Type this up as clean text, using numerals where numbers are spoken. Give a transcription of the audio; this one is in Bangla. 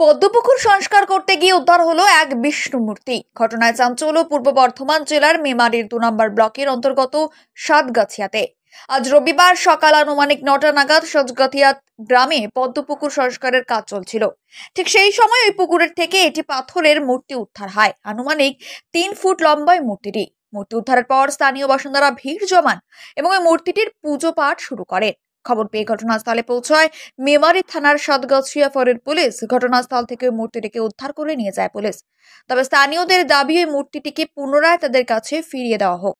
পদ্মপুকুর সংস্কার করতে গিয়ে উদ্ধার হলো এক বিষ্ণু মূর্তি। ঘটনায় চাঞ্চল্য পূর্ব বর্ধমান জেলার মেমারির 2 নম্বর ব্লকের অন্তর্গত সাতগাছিয়াতে। আজ রবিবার সকাল আনুমানিক 9টা নাগাদ সাতগাছিয়া গ্রামে পদ্মপুকুর সংস্কারের কাজ চলছিল। ঠিক সেই সময় ওই পুকুরের থেকে একটি পাথরের মূর্তি উদ্ধার হয়। আনুমানিক 3 ফুট লম্বা মূর্তিটি। মূর্তি উদ্ধারের পর স্থানীয় বাসিন্দারা ভিড় জমান এবং ওই মূর্তিটির পুজো পাঠ শুরু করেন। খবর পেয়ে ঘটনাস্থলে পৌঁছায় মেমারি থানার সাতগাছিয়া ফাঁড়ির পুলিশ। ঘটনাস্থল থেকে মূর্তিটিকে উদ্ধার করে নিয়ে যায় পুলিশ। তবে স্থানীয়দের দাবি ওই মূর্তিটিকে পুনরায় তাদের কাছে ফিরিয়ে দেওয়া হোক।